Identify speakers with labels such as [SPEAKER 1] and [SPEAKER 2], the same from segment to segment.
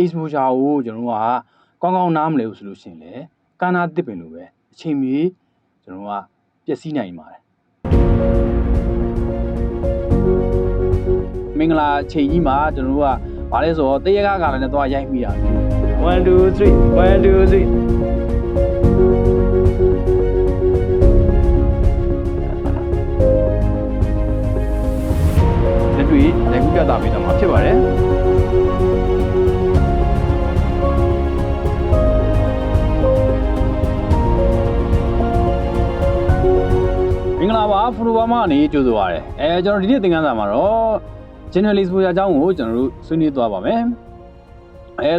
[SPEAKER 1] exposure ကိုကျွန်တော်ကကောင်းကောင်းနားမလဲဘူးဆိုလို့ရှိရင်လေကာနာတစ်ပင်လိုပဲအချိန်မီကျွန်တော်ကပျက်စီးနိုင်ပါတယ်မင်္ဂလာချိန်ကြီးမှာကျွန်တော်တို့ကဘာလဲဆိုတော့တရကားကလည်းနဲ့တော့ရိုက်မိတာ1 2 3 1 2 3လက်တွေ့လက်ခုပြတာပေးတာမှာဖြစ်ပါတယ်မင်္ဂလာပါဖရိုဘာမအနေကြိုးဆိုပါရစေကျွန်တော်ဒီနေ့သင်ခန်းစာမှာတော့ general exposure အကြောင်းကိုကျွန်တော်တို့ဆွေးနွေးသွားပါမယ်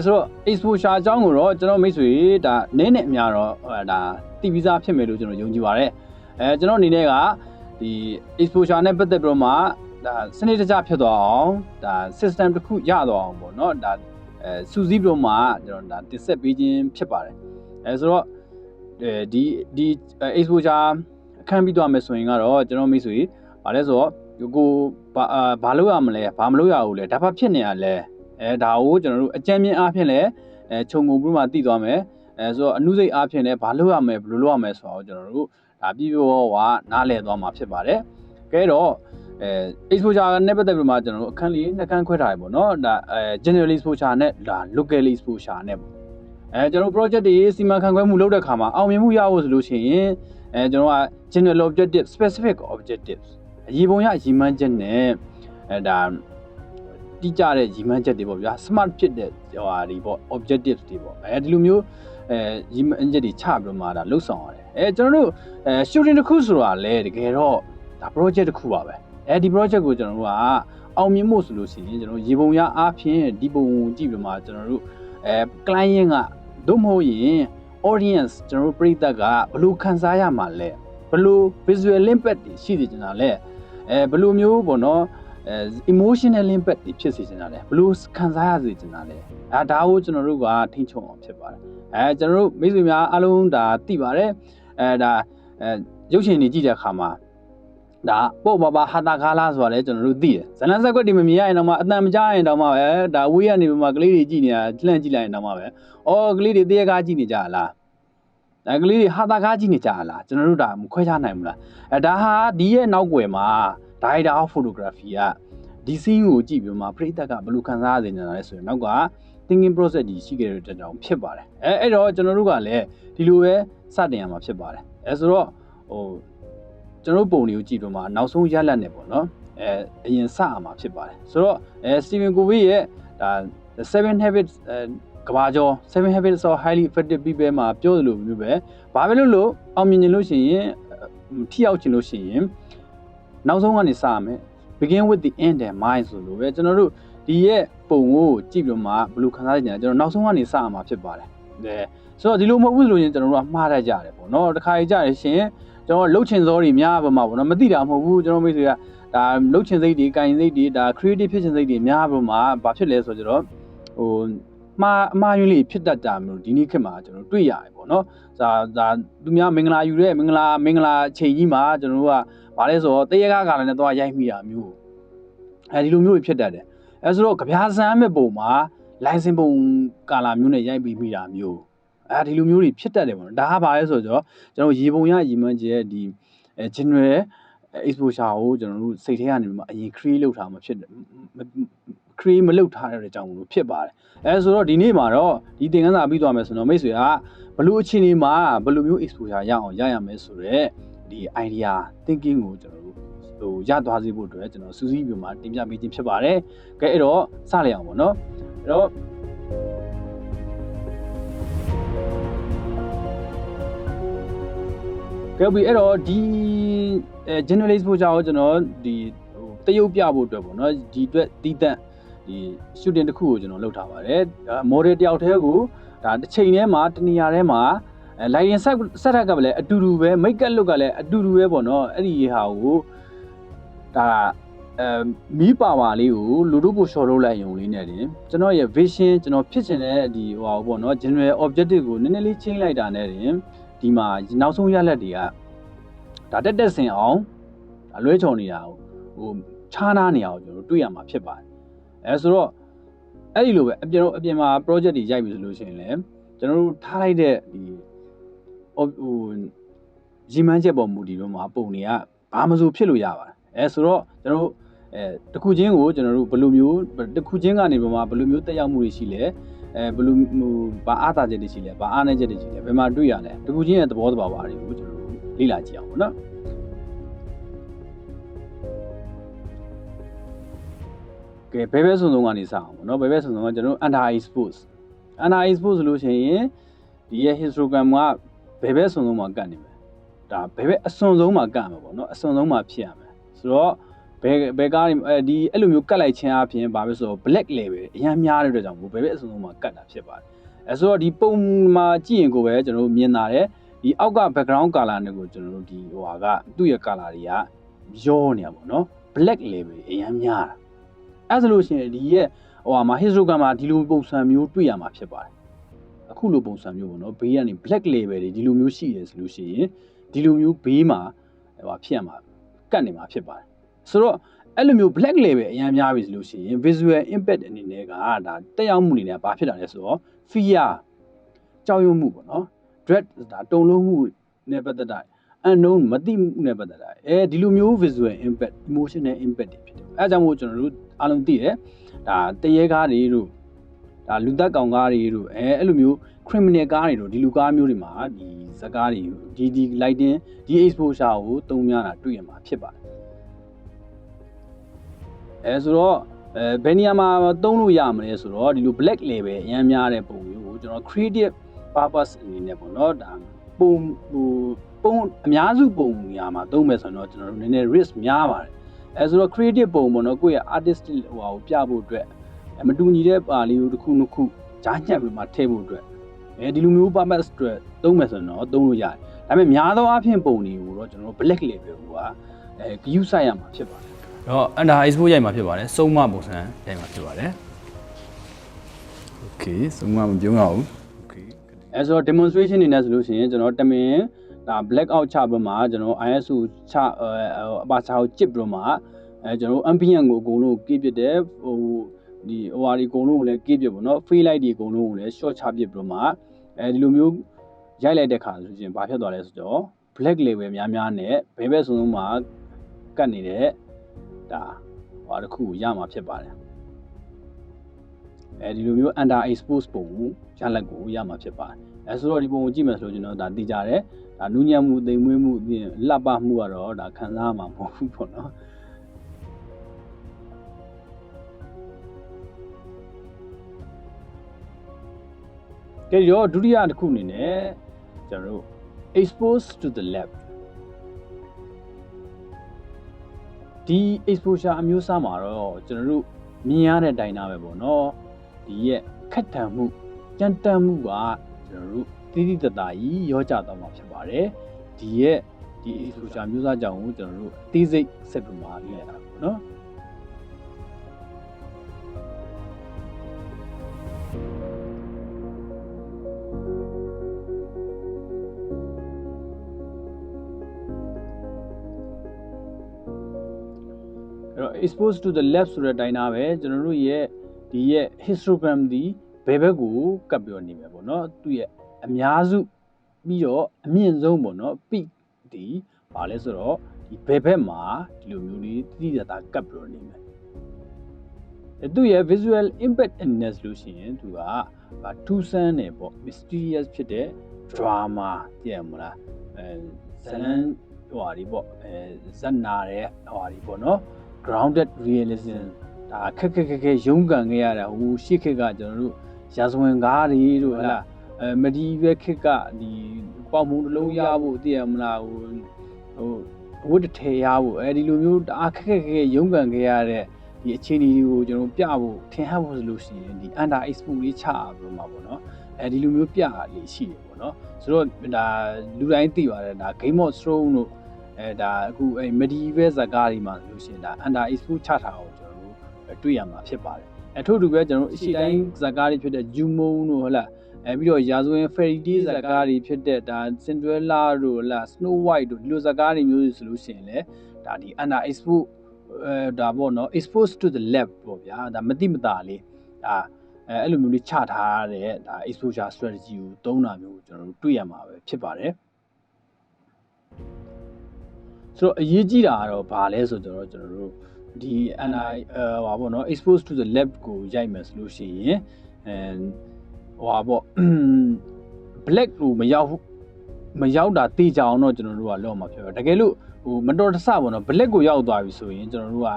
[SPEAKER 1] ဆိုတော့ exposure အကြောင်းကိုတော့ကျွန်တော်မိတ်ဆွေဒါနည်းနည်းအများတော့ဒါသိပြီးသားဖြစ်မယ်လို့ကျွန်တော်ယုံကြည်ပါတယ်ကျွန်တော်အနေနဲ့ကဒီ exposure နဲ့ပတ်သက်ပြီးတော့မှဒါစနစ်တကျဖြစ်သွားအောင်ဒါ system တစ်ခုရသွားအောင်ပေါ့เนาะဒါစူးစီးပြီးတော့မှကျွန်တော်ဒါတင်ဆက်ပေးခြင်းဖြစ်ပါတယ်ဆိုတော့ဒီ exposure အခန်းပြီးသွားမယ်ဆိုရင်ကတော့ကျွန်တော်မိတ်ဆွေဗာလဲဆိုတော့ကိုဘာလုပ်ရမလဲဘာမလုပ်ရဘူးလဲဒါဘာဖြစ်နေရလဲဒါကိုကျွန်တော်တို့အကြံဉာဏ်အားဖြင့်လည်းခြုံငုံပြီးမှသိသွားမယ်ဆိုတော့အနုစိတ်အားဖြင့်လည်းဘာလုပ်ရမလဲဘယ်လိုလုပ်ရမလဲဆိုတော့ကျွန်တော်တို့ဒါပြည့်ပြည့်ဝဝနားလည်သွားမှာဖြစ်ပါတယ်ကဲတော့exposure နဲ့ပတ်သက်ပြီးမှကျွန်တော်တို့အခန်းလေးနှစ်ခန်းခွဲထားရပေါ့နော်ဒါgeneral exposure နဲ့ဒါ local exposure နဲ့ပေါ့ကျွန်တော် project တွေစီမံခန့်ခွဲမှုလုပ်တဲ့ခါမှာအောင်မြင်မှုရဖို့ဆိုလို့ရှိရင်ကျွန်တော်က general objective specific objectives အရေးပုံရရည်မှန်းချက်နဲ့ဒါတိကျတဲ့ရည်မှန်းချက်တွေပေါ့ဗျာ smart ဖြစ်တဲ့ဟိုဒီပေါ့ objectives တွေပေါ့ဒီလိုမျိုးရည်မှန်းချက်တွေချပြီးတော့မှဒါလှုပ်ဆောင်ရတယ်ကျွန်တော်တို့shooting တစ်ခုဆိုတာလေတကယ်တော့ဒါ project တစ်ခုပါပဲဒီ project ကိုကျွန်တော်တို့ကအောင်မြင်ဖို့ဆိုလို့ရှိရင်ကျွန်တော်ရေပုံရအားဖြင့်ဒီပုံကိုကြည့်ပြီးမှကျွန်တော်တို့client ကတို့မဟုတ်ရင် audience ကျွန်တော်တို့ပရိသတ်ကဘယ်လိုခံစားရမှာလဲဘယ်လို visual impact တွေရှိနေကြတာလဲဘယ်လိုမျိုးပေါ့နော်emotional impact တွေဖြစ်စေချင်တာလဲဘယ်လိုခံစားရစေချင်တာလဲဒါကိုကျွန်တော်တို့ကထိန်းချုပ်အောင်ဖြစ်ပါတယ်ကျွန်တော်တို့မိတ်ဆွေများအားလုံးဒါသိပါတယ်ဒါရုပ်ရှင်တွေကြည့်တဲ့အခါမှာဒါပေါ့ပါဟာတာကားလားဆိုတာလဲကျွန်တော်တို့သိတယ်ဇလန်ဆက်ကွက်တွေမမြင်ရရင်တော့မှအတန်မကြားရင်တော့မှပဲဒါဝေးရနေပြီးမှကလေးတွေကြည့်နေတာလှမ်းကြည့်လိုက်ရင်တော့မှပဲကလေးတွေတရကားကြည့်နေကြလားကလေးတွေဟာတာကားကြည့်နေကြလားကျွန်တော်တို့ဒါမခွဲခြားနိုင်ဘူးလားဒါဟာဒီရဲ့နောက်ွယ်မှာ director of photography ကဒီ scene ကိုကြည့်ပြီးမှပရိသတ်ကဘယ်လိုခံစားရစေနေတာလဲဆိုရင်နောက်က thinking process ကြီးရှိခဲ့တဲ့အတွက်ကြောင့်ဖြစ်ပါတယ်အဲ့တော့ကျွန်တော်တို့ကလည်းဒီလိုပဲစတင်ရမှာဖြစ်ပါတယ်ဆိုတော့ကျွန်တော်ပုံတွေကိုကြည့်တော့မှနောက်ဆုံးရလတ်နေပေါ့နော်အရင်စရမှာဖြစ်ပါတယ်ဆိုတော့Stephen Covey ရဲ့ဒါ 7 habits ကဘာကျော်7 habits of highly effective people မှာပြောသလိုမျိုးပဲဘာပဲလို့အောင်မြင်လို့ရှိရင်ထိရောက်ချင်လို့ရှိရင်နောက်ဆုံးကနေစရမယ် begin with the end in mind ဆိုလို့ပဲကျွန်တော်တို့ဒီရဲ့ပုံကိုကြည့်ပြီးမှဘယ်လိုခံစားကြလဲကျွန်တော်နောက်ဆုံးကနေစရမှာဖြစ်ပါတယ်ဆိုတော့ဒီလိုမဟုတ်ဘူးဆိုရင်ကျွန်တော်တို့ကမှားတတ်ကြတယ်ပေါ့နော်တခါကြရရှင်ကျွန်တော်လှုပ်ချင်စောတွေများပါမှာပေါ့နော်မသိတာမဟုတ်ဘူးကျွန်တော်မိတ်ဆွေကဒါလှုပ်ချင်စိတ်တွေကင်စိတ်တွေဒါ creative ဖြစ်ချင်စိတ်တွေများပါမှာဘာဖြစ်လဲဆိုတော့အမှားယွင်းလေးဖြစ်တတ်တာမျိုးဒီနေ့ခေတ်မှာကျွန်တော်တွေ့ရတယ်ပေါ့နော်ဒါသူများမင်္ဂလာယူတဲ့မင်္ဂလာချိန်ကြီးမှာကျွန်တော်တို့ကဘာလဲဆိုတော့တရကားကလည်းနဲ့တော့ရိုက်မိတာမျိုးဒီလိုမျိုးဖြစ်တတ်တယ်ဆိုတော့ကြပြားစမ်းမဲ့ပုံမှာ license ပုံကာလာမျိုးနဲ့ရိုက်ပြီးမိတာမျိုးဒီလိုမျိုးတွေဖြစ်တတ်တယ်ပေါ့နော်ဒါကဘာလဲဆိုတော့ကျွန်တော်ရေပုံရရေမှန်းကျဲဒီ general exposure ကိုကျွန်တော်တို့စိတ်ထဲကနေမှအရင် create လုပ်ထားမှဖြစ်တယ် create မလုပ်ထားတဲ့အကြောင်းလို့ဖြစ်ပါတယ်ဆိုတော့ဒီနေ့မှာတော့ဒီသင်ခန်းစာပြီးသွားမယ်ဆိုတော့မိတ်ဆွေကဘလို့အခြေအနေမှာဘလို့မျိုး exposure ရအောင်ရရမယ်ဆိုတော့ဒီ idea thinking ကိုကျွန်တော်တို့ရသွားစေဖို့အတွက်ကျွန်တော်စူးစီးပြီးမှတင်ပြပေးခြင်းဖြစ်ပါတယ်ကဲအဲ့တော့စလိုက်အောင်ပေါ့နော်အဲ့တော့ကဲပြီးအဲ့တော့ဒီgeneral exposure ကိုကျွန်တော်ဒီတရုပ်ပြဖို့အတွက်ပေါ့နော်ဒီအတွက်တီးတန့်ဒီ shooting တစ်ခုကိုကျွန်တော်လုပ်ထားပါတယ် model တယောက်တည်းကိုဒါတစ်ချိန်ထဲမှာတနေရာထဲမှာlighting set up ကလည်းအတူတူပဲ make up look ကလည်းအတူတူပဲပေါ့နော်အဲ့ဒီဟာကိုဒါမီးပါပါလေးကိုလူတို့ပို့ short လုပ်လိုက်ရုံလေးနဲ့တင်ကျွန်တော်ရဲ့ vision ကျွန်တော်ဖြစ်ချင်တဲ့ဒီဟိုပေါ့နော် general objective ကိုနည်းနည်းလေး change လိုက်တာနဲ့တင်ဒီမှာနောက်ဆုံးရလဒ်တွေကဒါတက်ဆင်အောင်ဒါလွဲချော်နေတာဟိုခြားနားနေအောင်ကျွန်တော်တွေ့ရမှာဖြစ်ပါတယ်ဆိုတော့ အဲ့ဒီလိုပဲအပြင်မှာ project တွေရိုက်ပြီဆိုလို့ရှိရင်လည်းကျွန်တော်တို့ထားလိုက်တဲ့ဒီဟိုရီမန်းချက်ပေါ်မူတည်တော့မှာပုံတွေကဘာမှမဆိုဖြစ်လို့ရပါတယ်ဆိုတော့ကျွန်တော်တို့တစ်ခုချင်းကိုကျွန်တော်တို့ဘယ်လိုမျိုးတစ်ခုချင်းကနေပေါ်မှာဘယ်လိုမျိုးတက်ရောက်မှုတွေရှိလဲဘယ်လိုဘာအားသာချက်တွေရှိလဲဘာအားနည်းချက်တွေရှိလဲဘယ်မှာတွေ့ရလဲတစ်ခုချင်းရဲ့သဘောတဘာဝတွေကိုကျွန်တော်တို့လေ့လာကြည့်အောင်ပေါ့နော်ကဲဘယ်ဘက်စုံကနေစအောင်ပေါ့နော်ဘယ်ဘက်စုံကကျွန်တော်တို့ under expose ဆိုလို့ရှိရင်ဒီရဲ့ histogram ကဘယ်ဘက်စုံမှာကတ်နေမယ်ဒါဘယ်ဘက်အစွန်ဆုံးမှာကတ်မှာပေါ့နော်အစွန်ဆုံးမှာဖြစ်ရမယ်ဆိုတော့ဘယ်ကားဒီအဲ့လိုမျိုးကတ်လိုက်ခြင်းအပြင်ဘာပဲဆိုတော့ black level အများများတဲ့အတွက်ကြောင့်ဘယ်ဘက်အစွန်ဆုံးမှာကတ်တာဖြစ်ပါတယ်ဆိုတော့ဒီပုံမှာကြည့်ရင်ကိုပဲကျွန်တော်တို့မြင်လာတယ်ဒီအောက်က background color တွေကိုကျွန်တော်တို့ဒီဟိုဟာကသူ့ရဲ့ color တွေကရောနေတာပေါ့နော် black level အများများအဲ့ဆိုလို့ရှိရင်ဒီရဲ့ဟိုဟာမှာ histogram မှာဒီလိုပုံစံမျိုးတွေ့ရမှာဖြစ်ပါတယ်အခုလိုပုံစံမျိုးပေါ့နော်ဘေးကနေ black level တွေဒီလိုမျိုးရှိတယ်ဆိုလို့ရှိရင်ဒီလိုမျိုးဘေးမှာဟိုဖြစ်ရမှာကတ်နေမှာဖြစ်ပါတယ်ဆိုတော့အဲ့လိုမျိုး black level အများများပြီဆိုလို့ရှိရင် visual impact အနေနဲ့ကဒါတက်ရောက်မှုအနေနဲ့ဘာဖြစ်တာလဲဆိုတော့ fear ကြောက်ရွံ့မှုပေါ့နော် dread ဒါတုန်လှုပ်မှုနဲ့ပတ်သက်တာ unknown မသိမှုနဲ့ပတ်သက်တာဒီလိုမျိုး visual impact emotional impact တွေဖြစ်တယ်အဲအကြောင်းမို့ကျွန်တော်တို့အားလုံးသိတယ်ဒါတရေကားတွေတို့ဒါလူသက်ကောင်ကားတွေတို့အဲ့လိုမျိုး criminal ကားတွေတို့ဒီလူကားမျိုးတွေမှာဒီဇက်ကားတွေဒီ lighting ဒီ exposure ကိုသုံးများတာတွေ့ရမှာဖြစ်ပါတယ်ဆိုတော့ဘယ်နေရာမှာသုံးလို့ရမလဲဆိုတော့ဒီလို black level အများများတဲ့ပုံမျိုးကိုကျွန်တော် creative purpose အနေနဲ့ပေါ့နော်ဒါပုံအများစုပုံနေရာမှာသုံးမယ်ဆိုတော့ကျွန်တော်တို့နည်းနည်း risk များပါတယ်ဆိုတော့ creative ပုံပေါ့နော်ကိုယ့်ရဲ့ artistic ဟိုဟာကိုပြဖို့အတွက်မတူညီတဲ့ပါလေးကိုတစ်ခုနှစ်ခုဂျားညက်ပြီးမှထည့်ဖို့အတွက်ဒီလိုမျိုး purpose အတွက်သုံးမယ်ဆိုတော့သုံးလို့ရတယ်ဒါပေမဲ့များသောအားဖြင့်ပုံတွေကိုတော့ကျွန်တော်တို့ black level ကိုဂရုစိုက်ရမှာဖြစ်ပါတယ်
[SPEAKER 2] တော့ under expose ရိုက်မှာဖြစ်ပါတယ်စုံမပုံစံရိုက်မှာဖြစ်ပါတယ် okay စုံမမပြုံးရအောင် okay
[SPEAKER 1] ဆိုတော့ demonstration နေနဲ့ဆိုလို့ရှိရင်ကျွန်တော်တမင်ဒါ black out ချပြီးမှကျွန်တော် ISO ချအပါချာကိုကြစ်ပြီးတော့မှကျွန်တော် ambient ကိုအကုန်လုံးကေးပြတယ်ဟိုဒီဟိုဟာဒီအကုန်လုံးကိုလည်းကေးပြပေါ့နော် free light ဒီအကုန်လုံးကိုလည်း short ချပြပြီးတော့မှဒီလိုမျိုးရိုက်လိုက်တဲ့ခါဆိုရင်ဘာဖြစ်သွားလဲဆိုတော့ black level များများနဲ့ဘယ်ဘက်ဆုံးမှာကတ်နေတဲ့ဒါဟိုတစ်ခုရမှာဖြစ်ပါတယ်ဒီလိုမျိုး under expose ပုံရလက်ကိုရမှာဖြစ်ပါတယ်ဆိုတော့ဒီပုံကိုကြည့်မယ်ဆိုတော့ကျွန်တော်ဒါသိကြတယ်ဒါနူးညံ့မှုသိမ်မွေးမှုလှပမှုကတော့ဒါခံစားမှာမဟုတ်ဘူးပေါ့နော်ကဲရောဒုတိယတစ်ခုအနေနဲ့ကျွန်တော်တို့ expose to the left ဒီ exposure အမျိုးအစားမှာတော့ကျွန်တော်တို့မြင်ရတဲ့အတိုင်းသားပဲပေါ့နော်ဒီရဲ့ခက်ထန်မှုကြမ်းတမ်းမှုကကျွန်တော်တို့တိတိတသားကြီးရောကြသွားမှာဖြစ်ပါတယ်ဒီရဲ့ဒီ exposure မျိုးစားကြောင့်ကိုကျွန်တော်တို့အသေးစိတ်ဆက်ပြီးမှလေ့လာတာပေါ့နော်expose to the left ဆိုတဲ့အတိုင်းသားပဲကျွန်တော်တို့ရဲ့ဒီရဲ့ histogram ဒီဘယ်ဘက်ကိုကပ်ပြောနေမယ်ပေါ့နော်သူ့ရဲ့အများစုပြီးတော့အမြင့်ဆုံးပေါ့နော် peak ဒီဘာလဲဆိုတော့ဒီဘယ်ဘက်မှာဒီလိုမျိုးလေးတိတိကျကျကပ်ပြောနေမယ်သူ့ရဲ့ visual impact အနေနဲ့ဆိုလို့ရှိရင်သူကထူးဆန်းတယ်ပေါ့ mysterious ဖြစ်တဲ့ drama သိရမလားဇလန်ဟိုဟာဒီပေါ့ဇက်နာတဲ့ဟိုဟာဒီပေါ့နော်grounded realism ဒါခက်ရုန်းကန်ခဲ့ရတာဟိုရှေ့ခေတ်ကကျွန်တော်တို့ရာဇဝင်ကားတွေတို့ဟလာmedieval ခေတ်ကဒီပေါင်မုံတစ်လုံးရဖို့သိရမလားဟိုဝတ်တထည်ရဖို့ဒီလိုမျိုးတအားခက်ရုန်းကန်ခဲ့ရတဲ့ဒီအခြေအနေတွေကိုကျွန်တော်ပြဖို့ထင်ဟပ်ဖို့ဆိုလို့ရှိရင်ဒီ under expose လေးချပြီးမှာပေါ့နော်ဒီလိုမျိုးပြလေးရှိတယ်ပေါ့နော်ဆိုတော့ဒါလူတိုင်းသိပါတယ်ဒါ Game of Thrones တို့ဒါအခုmedieval ဇာတ်ကားတွေမှာလို့ရှိရင်ဒါ under expose ချထားအောင်ကျွန်တော်တို့တွေ့ရမှာဖြစ်ပါတယ်ထို့တူပဲကျွန်တော်တို့အရှိတိုင်းဇာတ်ကားတွေဖြစ်တဲ့ Jumon တို့ဟုတ်လားပြီးတော့ရာဇဝင် fairy tale ဇာတ်ကားတွေဖြစ်တဲ့ဒါ Cinderella တို့ဟုတ်လား Snow White တို့ဒီလိုဇာတ်ကားတွေမျိုးဆိုလို့ရှိရင်လည်းဒါဒီ under expose ဒါပေါ့နော် expose to the left ပေါ့ဗျာဒါမတိမတာလေးဒါ အဲ့လိုမျိုးလေးချထားတဲ့ဒါ exposure strategy ကိုသုံးတာမျိုးကျွန်တော်တို့တွေ့ရမှာပဲဖြစ်ပါတယ်ဆိုတော့အရေးကြီးတာကတော့ဘာလဲဆိုတော့ကျွန်တော်တို့ဒီ NI ဟာပေါ့နော် expose to the lab ကိုရိုက်မယ်ဆိုလို့ရှိရင်ဟာပေါ့ black ကိုမရောက်တာတေချာအောင်တော့ကျွန်တော်တို့ကလောက်မှာဖြစ်ပါတယ်တကယ်လို့ဟိုမတော်တဆပေါ့နော် black ကိုရောက်သွားပြီဆိုရင်ကျွန်တော်တို့က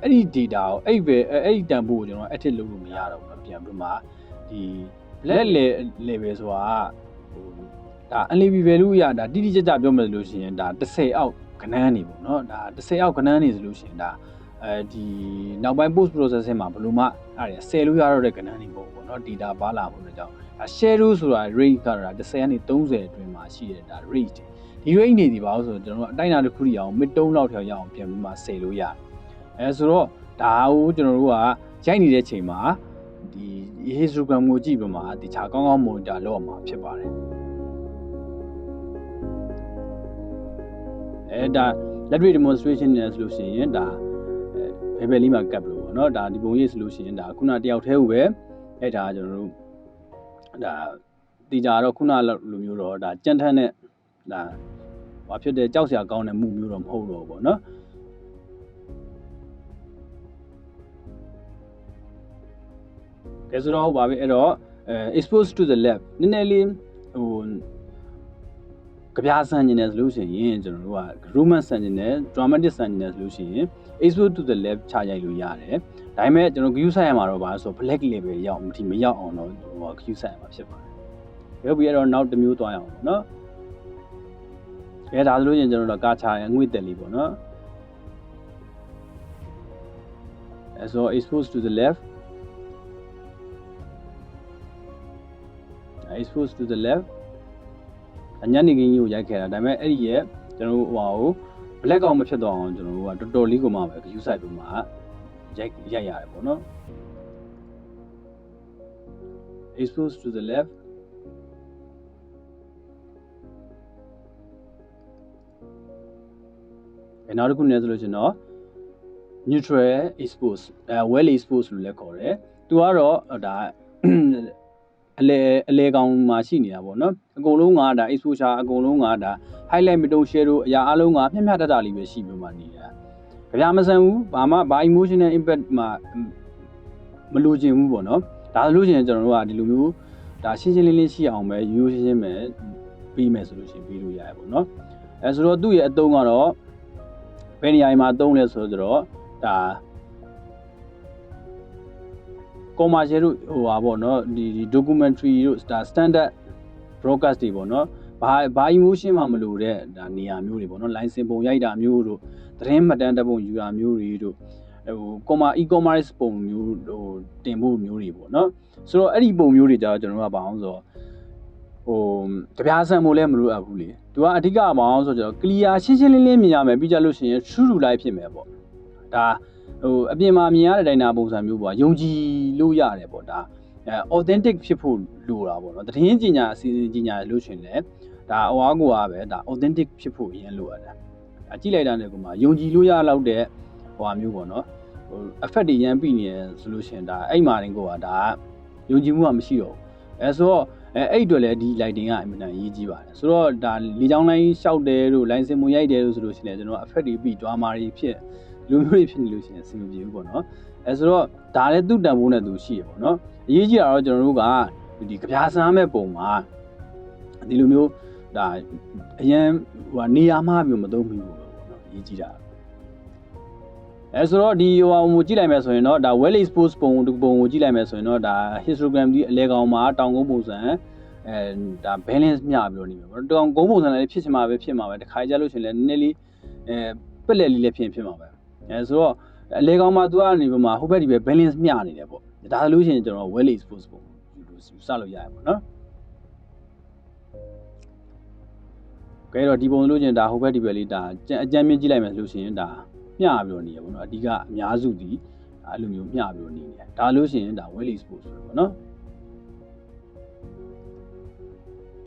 [SPEAKER 1] အဲ့ဒီ data ကိုအဲ့ဒီတန်ဖိုးကိုကျွန်တော် edit လုပ်လို့မရတော့ဘူးเนาะပြန်ပြီးမှဒီ black level ဆိုတာဟိုဒါ NLP value ရဒါတိတိကျကျပြောမယ်လို့ရှိရင်ဒါ10အောက်ကဏ္ဍနေပေါ့เนาะဒါ10အောက်ကဏ္ဍနေဆိုလို့ရှိရင်ဒါဒီနောက်ပိုင်း post processing မှာဘယ်လိုမှအဲ့ဒါ10လို့ရတော့တဲ့ကဏ္ဍနေပေါ့ပေါ့เนาะ data ပါလာဖို့အတွက်ကြောင့်ဒါ share ဆိုတာ rate ကတော့ဒါ10ကနေ30အတွင်းမှာရှိတဲ့ဒါ rate ဒီ rate နေဒီပါဆိုတော့ကျွန်တော်တို့အတိုင်းအတာတစ်ခုတည်းအောင် mid 3လောက်ထောင်ရအောင်ပြန်ပြီးမှ10လို့ရတယ်ဆိုတော့ဒါကိုကျွန်တော်တို့ကရိုက်နေတဲ့ချိန်မှာဒီ histogram ကိုကြည့်ပြီးမှဒီခြားကောင်းကောင်း monitor လုပ်အောင်ဖြစ်ပါတယ်ဒါ let's demonstration နဲ့ဆိုလို့ရှိရင်ဒါဘယ်လေးမှာကပ်လို့ပေါ့နော်ဒါဒီပုံရိပ်ဆိုလို့ရှိရင်ဒါခုနတယောက်တည်းကိုပဲအဲ့ဒါကျွန်တော်တို့ဒါတီကြတော့ခုနလိုမျိုးတော့ဒါကြမ်းထမ်းတဲ့ဒါဘာဖြစ်တဲ့ကြောက်စရာကောင်းတဲ့မှုမျိုးတော့မဟုတ်တော့ဘူးပေါ့နော်ကဲဆိုတော့ဟုတ်ပါပြီအဲ့တော့expose to the lab နည်းနည်းလေးဟိုကြပြဆန်းနေတယ်ဆိုလို့ရှိရင်ကျွန်တော်တို့က roman ဆန်းနေတယ် dramatic ဆန်းနေတယ်ဆိုလို့ရှိရင် expose to the lab ချရိုက်လို့ရတယ်ဒါပေမဲ့ကျွန်တော် view ဆိုင်ရမှာတော့ဗာဆို black level ရောက်မရောက်အောင်တော့ဟို view ဆိုင်ရမှာဖြစ်ပါတယ်ရောက်ပြီးတော့နောက်တစ်မျိုးသွားရအောင်เนาะဒါဆိုလို့ရင်ကျွန်တော်တို့ကားချရငွေတက်လေးပေါ့เนาะso expose to the left expose to the left ညနေခင်းကြီးကိုရိုက်ခဲ့တာဒါပေမဲ့အဲ့ဒီရဲ့ကျွန်တော်တို့ဟို black out မဖြစ်တော့အောင်ကျွန်တော်တို့ကတော်တော်လေးကိုမှပဲ view site ပုံမှာရိုက်ရတယ်ပေါ့နော် expose to the leftနောက်တစ်ခုနဲ့ဆိုလို့ရှင်တော့ neutral expose well expose လို့လည်းခေါ်တယ်သူကတော့ဒါအလဲကောင်မှာရှိနေတာပေါ့နော်အကုန်လုံးကဒါ exposure အကုန်လုံးကဒါ highlight middle share တို့အရာအလုံးကမျှတတာလေးပဲရှိပြီးမှနေတာကြပြမဆန်ဘူးဘာ emotional impact မှာမလိုချင်ဘူးပေါ့နော်ဒါဆိုလို့ရှိရင်ကျွန်တော်တို့ကဒီလိုမျိုးဒါရှင်းရှင်းလင်းလင်းရှိအောင်ပဲရိုးရှင်းပဲပြီးမယ်ဆိုလို့ရှိရင်ပြီးလို့ရတယ်ပေါ့နော်ဆိုတော့သူ့ရဲ့အသုံးကတော့ဘယ်နေရာမှာသုံးလဲဆိုတော့ဒါ commercial တို့ဟိုပါပေါ့နော်ဒီ documentary တို့ဒါ standard broadcast တွေပေါ့နော်ဘာ emotion မှမလို့တဲ့ဒါနေရာမျိုးတွေပေါ့နော် line စင်ပုံရိုက်တာမျိုးတို့သတင်းမှတ်တမ်းတပ်ပုံယူတာမျိုးတွေတို့ဟို e-commerce ပုံမျိုးဟိုတင်ဖို့မျိုးတွေပေါ့နော်ဆိုတော့အဲ့ဒီပုံမျိုးတွေကြတော့ကျွန်တော်တို့ကဘာအောင်ဆိုဟိုကြပြဆန်မို့လဲမလို့အပ်ဘူးလေသူကအဓိကဘာအောင်ဆိုတော့ clear ရှင်းရှင်းလင်းလင်းမြင်ရမယ်ပြီးကြလို့ရှိရင် true to life ဖြစ်မယ်ပေါ့ဒါဟိုအပြင်မှာမြင်ရတဲ့ဒိုင်နာပုံစံမျိုးပေါ့ယုံကြည်လို့ရတယ်ပေါ့ဒါ authentic ဖြစ်ဖို့လိုတာပေါ့နော်သတင်းကြီးညာအစီအစဉ်ကြီးညာလို့ရှင်လဲဒါအဝါကိုကပဲဒါ authentic ဖြစ်ဖို့အရင်လိုရတယ်ကြည့်လိုက်တာနဲ့ကမှယုံကြည်လို့ရလောက်တဲ့ဟိုဟာမျိုးပေါ့နော်ဟို effect တွေရမ်းပြီးနေရဆိုလို့ရှင်ဒါအဲ့မှာတင်ကိုကဒါယုံကြည်မှုကမရှိတော့ဘူးဆိုတော့အဲ့အတွက်လည်းဒီ lighting ကအင်မတန်အရေးကြီးပါတယ်ဆိုတော့ဒါလေချောင်းလိုင်းရှောက်တယ်တို့ line စင်မရိုက်တယ်လို့ဆိုလို့ရှင်လဲကျွန်တော် effect တွေပြီး drama တွေဖြစ်လူမျိုးတွေဖြစ်နေလို့ရှိရင်အဆင်မပြေဘူးပေါ့နော်ဆိုတော့ဒါလည်းသူ့တန်ဖိုးနဲ့သူရှိရပေါ့နော်အရေးကြီးတာတော့ကျွန်တော်တို့ကဒီကြပြဆန်းမဲ့ပုံမှာဒီလိုမျိုးဒါအရင်ဟိုနေရာမှာမျိုးမသုံးဘူးပေါ့နော်အရေးကြီးတာဆိုတော့ဒီဟိုကြည့်လိုက်မယ်ဆိုရင်တော့ဒါ well exposed ပုံကိုကြည့်လိုက်မယ်ဆိုရင်တော့ဒါ histogram ဒီအလဲကောင်မှာတောင်ကုန်းပုံစံဒါ balance မျှပြီးတော့နေမှာပေါ့တောင်ကုန်းပုံစံလည်းဖြစ်ချင်မှာပဲတခါကြလို့ရှိရင်လည်းနည်းနည်းလေးပက်လက်လေးလည်းဖြစ်မှာပဲဆိုတော့အလဲကောင်မှာသူကနေပြီးမှဟိုဘက်ဒီဘက် balance မျှနေတယ်ပေါ့ဒါဆိုလို့ရှိရင်ကျွန်တော် well exposed ပုံယူစလို့ရရပေါ့နော်ကဲတော့ဒီပုံလို့ချင်းဒါဟိုဘက်ဒီဘက်လေးဒါအကြမ်းမြင့်ကြည့်လိုက်မယ်ဆိုလို့ရှိရင်ဒါမျှပြီးတော့နေရပေါ့နော်အဓိကအများစုဒီအဲ့လိုမျိုးမျှပြီးတော့နေတယ်ဒါလို့ရှိရင်ဒါ well exposed ဆိုပေါ့နော်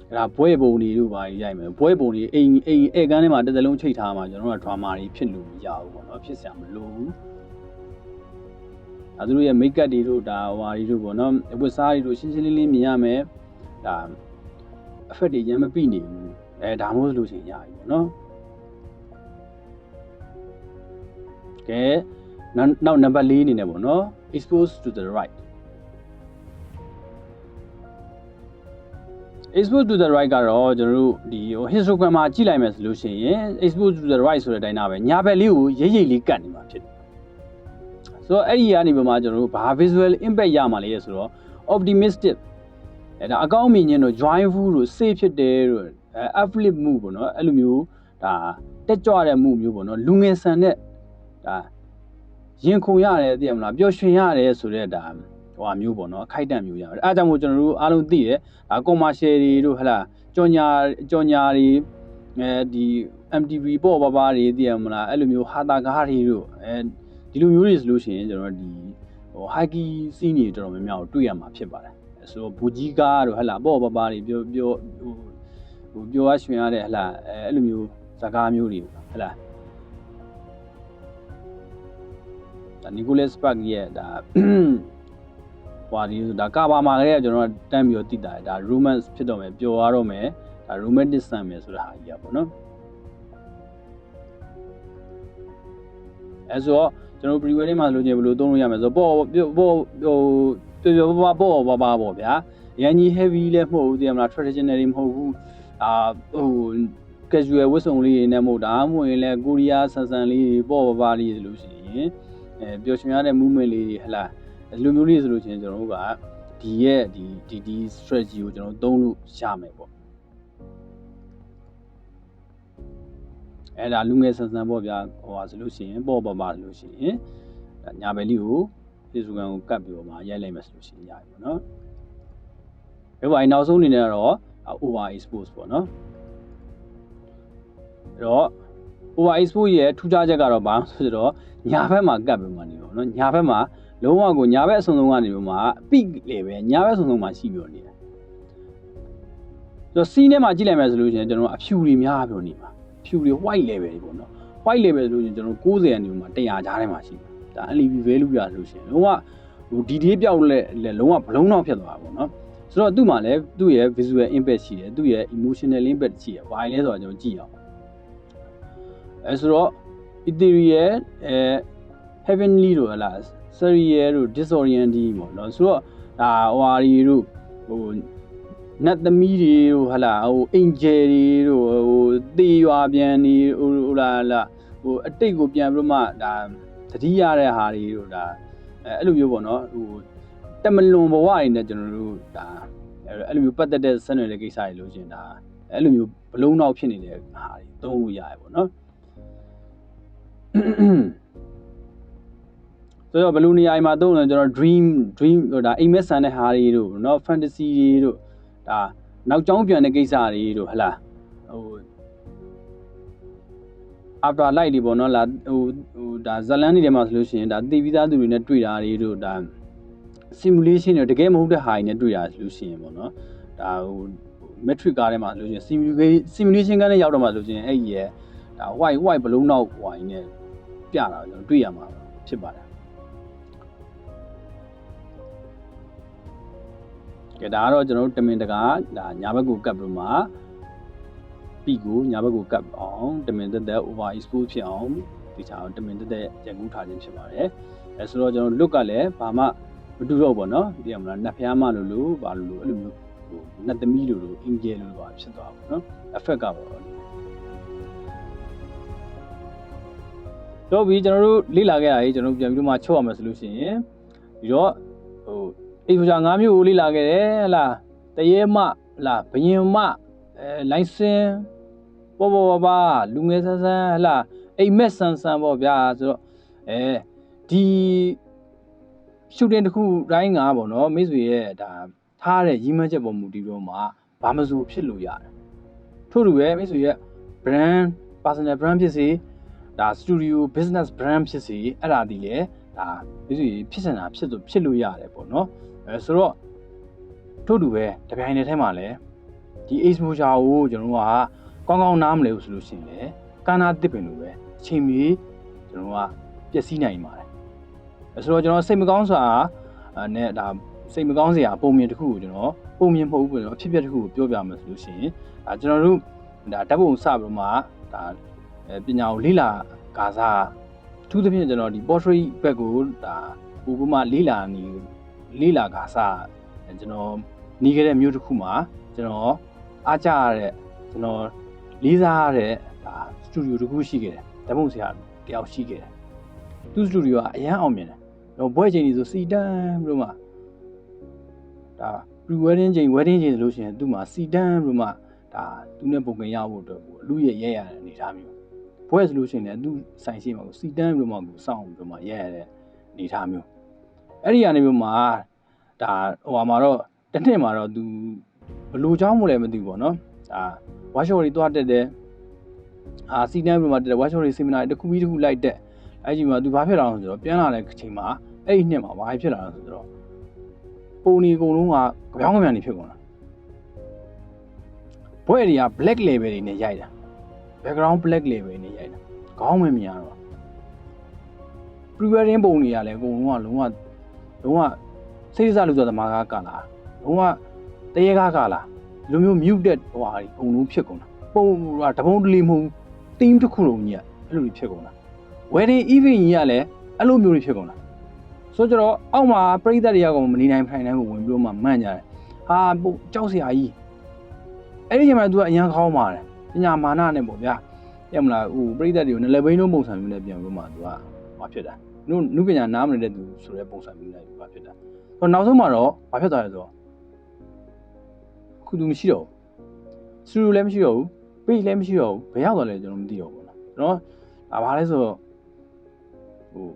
[SPEAKER 1] အဲ့ဒါဘွဲပုံတွေတို့ပါရိုက်မယ်ဘွဲပုံတွေအိမ်ဧကန်းထဲမှာတစ်သလုံးချိတ်ထားမှာကျွန်တော်တို့က drama တွေဖြစ်လို့မရဘူးပေါ့နော်ဖြစ်စရာမလိုဘူး သူတို့ရဲ့ make up တွေတို့ဒါဟွာတွေတို့ပေါ့နော်အဝတ်စားတွေတို့ရှင်းရှင်းလင်းလင်းမြင်ရမယ်ဒါ effect တွေရမ်းမပြိနေဘူးဒါမှမဟုတ်လို့ရှိရင်ရပြီပေါ့နော်ကဲနောက်နံပါတ် 4အနေနဲ့ပေါ့နော် expose to the right expose to the right ကတော့ကျွန်တော်တို့ဒီ histogram မှာကြည့်လိုက်မယ်ဆိုလို့ရှိရင် expose to the right ဆိုတဲ့အတိုင်းပဲညာဘက်လေးကိုရိပ်ရိပ်လေးကတ်နေမှာဖြစ်တယ်ဆိုတော့အဲ့ဒီကနေပြီးမှကျွန်တော်တို့ဘာ visual impact ရမှာလဲဆိုတော့ optimistic ဒါအကောင်းမြင်ခြင်းတို့ joyful တို့ safe ဖြစ်တယ်တို့uplift မှုပေါ့နော်အဲ့လိုမျိုးဒါတက်ကြွတဲ့မှုမျိုးပေါ့နော်လူငယ်ဆန်တဲ့ဒါရင်ခုန်ရတယ်သိရမလားပျော်ရွှင်ရတယ်ဆိုတဲ့ဒါဟိုမျိုးပေါ့နော်ခိုက်တန့်မျိုးရပါတယ်အဲအကြောင်းမို့ကျွန်တော်တို့အားလုံးသိတယ်ဒါ commercial တွေတို့ဟလာကြော်ညာတွေဒီ MTV ပေါ့ပါပါတွေသိရမလားအဲ့လိုမျိုးဟာတာကားတွေတို့ဒီလိုမျိုးတွေဆိုလို့ရှိရင်ကျွန်တော်ဒီဟို hiking scene တွေတော်တော်များများကိုတွေ့ရမှာဖြစ်ပါတယ်ဆိုတော့ဘူကြီးကားတို့ဟလာပေါ့ပါပါတွေပြောရရွှင်ရတဲ့ဟလာအဲ့လိုမျိုးဇာကားမျိုးတွေဟလာနီကိုလက်စပတ်ရဲ့ဒါဟွာဒီဒါကာဘာမှာကလေးကကျွန်တော်တန်းပြီးတော့တည်တာဒါ romance ဖြစ်တော့မယ်ပျော်ရတော့မယ်ဒါ romantic ဆန်မယ်ဆိုတာဟာကြီးอ่ะပေါ့နော်အဲဆိုတော့ကျွန်တော် pre-wedding မှာလိုချင်ဘယ်လိုသုံးလို့ရမလဲဆိုတော့ပေါ့ပေါ့ဗျာရန်ကြီး heavy လည်းမဟုတ်ဘူးသိရမလား traditional တွေမဟုတ်ဘူးဟို casual ဝတ်စုံလေးတွေနဲ့မဟုတ်ဒါမှမဟုတ်ရင်လည်းကိုရီးယားဆန်ဆန်လေးပေါ့ပါလေးဆိုလို့ရှိရင်ပျော်ရွှင်ရတဲ့ movement လေးတွေဟလာလူမျိုးလေးဆိုလို့ချင်းကျွန်တော်တို့ကဒီရဲ့ဒီ strategy ကိုကျွန်တော်သုံးလို့ရမယ်ပေါ့အဲ့ဒါလူငယ်ဆန်ဆန်ပေါ့ဗျာဟိုဟာဆိုလို့ရှိရင်ပေါ့ပါဆိုလို့ရှိရင်ဒါညာဘက်လေးကိုဖေစုကန်ကိုကတ်ပြီးတော့မှရိုက်လိုက်မယ်ဆိုလို့ရှိရင်ရပြီပေါ့နော်ဘယ်ပါနောက်ဆုံးအနေနဲ့တော့ over expose ပေါ့နော်အဲ့တော့ over expose ရဲ့ထူးခြားချက်ကတော့ဘာဆိုတော့ညာဘက်မှာကတ်ပြီးမှနေပေါ့နော်ညာဘက်မှာလုံးဝကိုညာဘက်အစုံဆုံးကနေပြီးမှ peak လေပဲညာဘက်အစုံဆုံးမှာရှိပြောနေတယ်ဆိုတော့ C ထဲမှာကြည့်လိုက်မယ်ဆိုလို့ရှိရင်ကျွန်တော်အဖြူတွေများပြောနေမှာဖြူတွေ white level တွေပေါ့နော် white level ဆိုလို့ရှိရင်ကျွန်တော်90ရာနေမှာ100ကြားထဲမှာရှိတယ်ဒါ LEV value ရလို့ရှိရင်လုံးဝဟို DDA ပြောက်လဲလုံးဝဘလုံးတော့ဖြစ်သွားတာပေါ့နော်ဆိုတော့သူ့မှာလည်းသူ့ရဲ့ visual impact ရှိတယ်သူ့ရဲ့ emotional impact ရှိတယ်ဘာလဲဆိုတော့ကျွန်တော်ကြည့်အောင်အဲဆိုတော့ ethereal heavenly တို့ဟလား serial တို့ disorienting ပေါ့နော်ဆိုတော့ဒါဟွာတွေတို့ဟိုနတ်သမီးတွေတို့ဟလားဟို angel တွေတို့ဟိုသေရွာပြန်နေဟိုလားဟိုအတိတ်ကိုပြန်ပြီးတော့မှဒါတတိရတဲ့ဟာတွေတို့ဒါအဲ့လိုမျိုးပေါ့နော်ဟိုတမလွန်ဘဝတွေနဲ့ကျွန်တော်တို့ဒါအဲ့လိုမျိုးပတ်သက်တဲ့ဆက်နွယ်တဲ့ကိစ္စတွေလို့ရှင်ဒါအဲ့လိုမျိုးဘလုံးနောက်ဖြစ်နေတဲ့ဟာတွေသုံးလို့ရတယ်ပေါ့နော်ဆိုတော့ဘလူးနေရာမှာသုံးတယ်ကျွန်တော် dream ဒါအိမ်မက်ဆန်တဲ့ဟာတွေတို့เนาะ fantasy တွေတို့ဒါနောက်ကျောင်းပြန်တဲ့ကိစ္စတွေတို့ဟလားဟို after light တွေပေါ့เนาะလာဟိုဒါဇလန်းတွေထဲမှာဆိုလို့ရှိရင်ဒါသိပြီးသားသူတွေနဲ့တွေ့တာတွေတို့ဒါ simulation တွေတကယ်မဟုတ်တဲ့ဟာတွေနဲ့တွေ့တာဆိုလို့ရှိရင်ပေါ့เนาะဒါဟို metric ကားထဲမှာဆိုလို့ရှိရင် simulation ကလည်းရောက်တော့မှဆိုလို့ရှိရင်အဲ့ဒီရဲ့ဒါ white ဘလုံးနောက်ဟိုင်းနဲ့ပြတာကျွန်တော်တွေ့ရမှာဖြစ်ပါတယ်ကဲဒါကတော့ကျွန်တော်တို့တမင်တကာဒါညာဘက်ကိုကပ်ပြီးမှပြီးကိုညာဘက်ကိုကပ်အောင်တမင်တက် over expose ဖြစ်အောင်ဒီချာတမင်တက်ရန်ကူးထားခြင်းဖြစ်ပါတယ်အဲဆိုတော့ကျွန်တော် look ကလည်းဘာမှမတူတော့ဘူးเนาะသိရမလားနတ်ဖျားမလို့ဘာလို့အဲ့လိုမျိုးဟိုနတ်သမီးလို့အင်ဂျယ်လို့ပါဖြစ်သွားဘူးเนาะ effect ကပေါ့တော့ပြီးကျွန်တော်တို့လေ့လာခဲ့ရည်ကျွန်တော်ပြန်ပြီးတော့မှချုပ်ရမယ်ဆိုလို့ရှိရင်ပြီးတော့ဟိုအိဖူချာ9မျိုးကိုလေ့လာခဲ့တယ်ဟလားတရေမလားဘယင်မလိုင်စင်ပေါ်ပါလူငယ်ဆန်းဆန်းဟလားအိမ်မက်ဆန်းဆန်းပေါ့ဗျာဆိုတော့ဒီရှူတင်တစ်ခုတိုင်းကပေါ့နော်မိတ်ဆွေရဲ့ဒါထားတဲ့ရီးမှန်းချက်ပေါ်မူတည်တော့မှဘာမစိုးဖြစ်လို့ရတယ်ထို့တူပဲမိတ်ဆွေရဲ့ brand personal brand ဖြစ်စေဒါ studio business brand ဖြစ်စေအဲ့ဒါဒီလေဒါမိတ်ဆွေဖြစ်စင်တာဖြစ်လို့ရတယ်ပေါ့နော်ဆိုတော့ထို့တူပဲတပြိုင်တည်းထဲမှာလည်းဒီ exposure ကိုကျွန်တော်တို့ကကောင်းကောင်းနားမလဲဘူးဆိုလို့ရှိရင်လေကာနာတစ်ပင်လိုပဲအချိန်မီကျွန်တော်တို့ကပျက်စီးနိုင်ပါတယ် ဆိုတော့ကျွန်တော်စိတ်မကောင်းစွာနဲ့ဒါစိတ်မကောင်းစရာပုံမြင်တစ်ခုကိုကျွန်တော်ပုံမြင်မဟုတ်ဘူးကျွန်တော်အဖြစ်အပျက်တစ်ခုကိုပြောပြမယ်ဆိုလို့ရှိရင်ဒါကျွန်တော်တို့ဒါဓာတ်ပုံစပြီးတော့မှဒါပညာကိုလေ့လာကာစားအထူးသဖြင့်ကျွန်တော်ဒီ portrait ဘက်ကိုဒါပို့ပြီးမှလေ့လာကာစားကျွန်တော်နေခဲ့တဲ့မျိုးတစ်ခုမှာကျွန်တော်အားကြရတဲ့ကျွန်တော်လေးစားရတဲ့ဒါစတူဒီယိုတစ်ခုရှိခဲ့တယ်ဓာတ်ပုံဆရာတယောက်ရှိခဲ့တယ်သူ့စတူဒီယိုကအရန်အောင်မြင်တယ်တော့ဘွဲချိန်ကြီးဆိုစီတန်းပြီးတော့မှဒါ pre wedding ချိန် wedding ချိန်ဆိုလို့ရှိရင်သူ့မှာစီတန်းပြီးတော့မှဒါသူနဲ့ပုံကင်ရဖို့အတွက်ကိုလူရဲ့ရဲရတဲ့အနေအထားမျိုးဘွဲဆိုလို့ရှိရင်လည်းသူဆိုင်ရှိမှာကိုစီတန်းပြီးတော့မှကိုစောင့်ပြီးတော့မှရဲရတဲ့အနေအထားမျိုးအဲ့ဒီကနေမျိုးမှာဒါဟိုမှာတော့တစ်နှစ်မှာတော့သူဘလို့เจ้าမို့လည်းမသိဘူးပေါ့နော်ဒါဝါရှော်တွေတွားတက်တယ်စီတန်းပြီးမှတက်တယ်ဝါရှော်တွေဆီမနာတစ်ခုပြီးတစ်ခုလိုက်တက်အဲ့ဒီမှာသူဘာဖြစ်လာအောင်ဆိုတော့ပြန်လာတဲ့အချိန်မှာအဲ့ဒီနှစ်မှာဘာဖြစ်လာလဲဆိုတော့ပုံဒီအကုန်လုံးကကြောင်းကမြန်နေဖြစ်ကုန်တာဘွဲတွေက black label တွေနဲ့ရိုက်တာ background black label တွေနဲ့ရိုက်တာခေါင်းမမြင်ရတော့ pre-wedding ပုံတွေကလည်းအကုန်လုံးကလုံးဝစိတ်စားလို့ဆိုသမားကလာလုံးဝတရေကားကလာလူမျိုး muted ဟိုဟာအကုန်လုံးဖြစ်ကုန်တာပုံကတပုံးတလီမဟုတ် theme တစ်ခုလုံးကြီးကအဲ့လိုဖြစ်ကုန်တာ wedding event ကြီးကလည်းအဲ့လိုမျိုးတွေဖြစ်ကုန်တာဆိုတော့အောက်မှာပရိသတ်တွေကကောင်မနေနိုင်ဖိုင်နိုင်ကိုဝင်ပြီးတော့မှမှန်ကြတယ်ဟာကြောက်စရာကြီးအဲ့ဒီချိန်မှာ तू ကအရန်ခေါင်းမာတယ်ပညာမာနနဲ့ပေါ့ဗျာရမလားဟိုပရိသတ်တွေကိုနလက်ဘိန်းလုံးပုံစံမျိုးနဲ့ပြန်ပြီးမှ तू ကဘာဖြစ်တာနုပညာနားမနေတဲ့သူဆိုတဲ့ပုံစံမျိုးနဲ့ဘာဖြစ်တာဆိုတော့နောက်ဆုံးမှာတော့ဘာဖြစ်သွားလဲဆိုတော့ခုသူမရှိတော့ဘူးစတူဒီယိုလည်းမရှိတော့ဘူးပေ့လည်းမရှိတော့ဘူးဘယ်ရောက်သွားလဲကျွန်တော်မသိတော့ဘူးနော်ကျွန်တော်ဒါဘာလဲဆိုတော့ဟို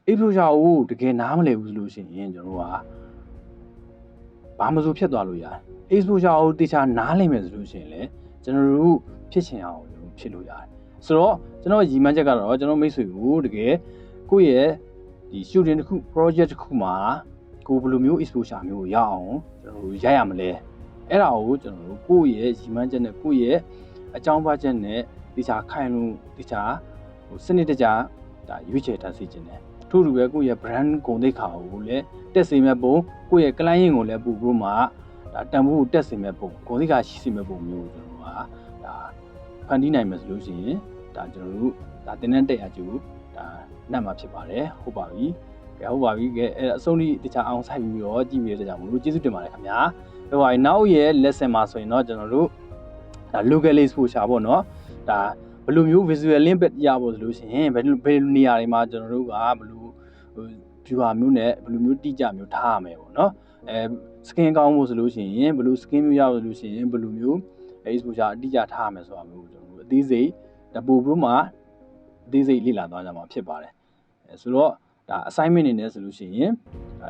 [SPEAKER 1] အေးလို့ရအောင်တကယ်နားမလည်ဘူးဆိုလို့ရှိရင်ကျွန်တော်ကဘာမှမဆိုဖြစ်သွားလို့ရတယ်အေးလို့ရအောင်တေချာနားလည်မယ်ဆိုလို့ရှိရင်လည်းကျွန်တော်တို့ဖြစ်ချင်အောင်ဖြစ်လို့ရတယ်ဆိုတော့ကျွန်တော်ရည်မှန်းချက်ကတော့ကျွန်တော်မိတ်ဆွေကိုတကယ်ကိုယ့်ရဲ့ဒီ student တစ်ခု project တစ်ခုမှာကိုဘယ်လိုမျိုး exposure မျိုးကိုရအောင်ကျွန်တော်တို့ရရမလဲအဲ့ဒါကိုကျွန်တော်တို့ကိုယ့်ရဲ့ရည်မှန်းချက်နဲ့ကိုယ့်ရဲ့အကြောင်းပါချက်နဲ့တေချာခိုင်လို့တေချာဟိုစနစ်တကျဒါရွေးချယ်ထားစေခြင်းနဲ့ထို့တူပဲကိုယ့်ရဲ့ brand ဂုဏ်သိက္ခာကိုလည်းတက်စေမဲ့ပုံကိုယ့်ရဲ့ client ကိုလည်းပို့ပြီးမှဒါတန်ဖိုးကိုတက်စေမဲ့ပုံဂုဏ်သိက္ခာရှိစေမဲ့ပုံမျိုးကိုကျွန်တော်ကဒါဖန်တီးနိုင်မယ်ဆိုလို့ရှိရင်ဒါကျွန်တော်တို့ဒါတင်တဲ့တက်အကျိုးဒါနှံ့မှာဖြစ်ပါတယ်ဟုတ်ပါပြီဟုတ်ပါပြီအဲ့အဆုံးထိတခြားအောင်ဆိုင်ပြီးတော့ကြည့်ပြီးတဲ့ကြောင့်မလို့ကျေးဇူးတင်ပါတယ်ခင်ဗျာဟုတ်ပါပြီနောက်ရဲ့ lesson မှာဆိုရင်တော့ကျွန်တော်တို့ဒါ local exposure ပေါ့နော်ဒါဘယ်လိုမျိုး visual link ရဖို့ဆိုလို့ရှိရင်ဘယ်နေရာတွေမှာကျွန်တော်တို့ကဘယ်လို viewer မျိုးနဲ့ဘယ်လိုမျိုးတိကျမျိုးထားရမယ်ပေါ့နော်skin ကောင်းဖို့ဆိုလို့ရှိရင်ဘယ်လို skin မျိုးရဖို့ဆိုလို့ရှိရင်ဘယ်လိုမျိုး exposure အတိကျထားရမယ်ဆိုတာမျိုးကျွန်တော်တို့အသေးစိတ်ဒါပို့ပြီးမှအသေးစိတ်လေ့လာသွားကြမှာဖြစ်ပါတယ်ဆိုတော့ဒါ assignment နေနေဆိုလို့ရှိရင်ဒါ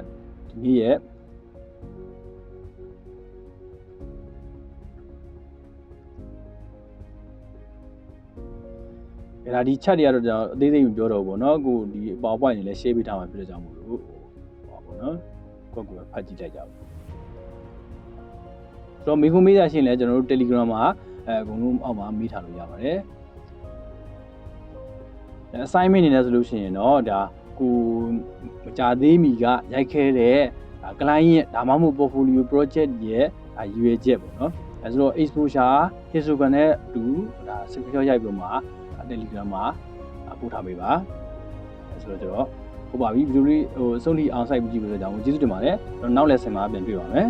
[SPEAKER 1] ဒီနေ့ရဲ့အဲ့ဒါဒီ chat တွေကတော့ကျွန်တော်အသေးစိတ်မပြောတော့ဘူးပေါ့နော်ကိုဒီ PowerPoint တွေလည်း share ပေးထားမှာဖြစ်တဲ့ကြောင့်မို့လို့ဟောပေါ့နော်ကိုယ့်ကိုယ်ဖတ်ကြည့်လိုက်ကြပါဆိုတော့မိခုမေးရရှင်လဲကျွန်တော်တို့ Telegram မှာအကုန်လုံးအောက်မှာမေးထားလို့ရပါတယ် assignment နေနေဆိုလို့ရှိရင်တော့ဒါကိုမကြသေးမီကရိုက်ခဲတဲ့ client ရဲ့ဒါမှမဟုတ် portfolio project ရဲ့ရွေချက်ပေါ့နော်အဲဆိုတော့ exposure histogram နဲ့အတူဒါ screenshot ရိုက်ပြီးမှ Telegram မှာပို့ထားပေးပါအဲဆိုတော့ကျွန်တော်ဟုတ်ပါပြီဗီဒီယိုလေးဟိုအဆုံးထိအောင် site ကြည့်ပြီးတော့ကြောင်းကျေးဇူးတင်ပါတယ်ကျွန်တော်နောက် lesson မှာပြန်တွေ့ပါမယ်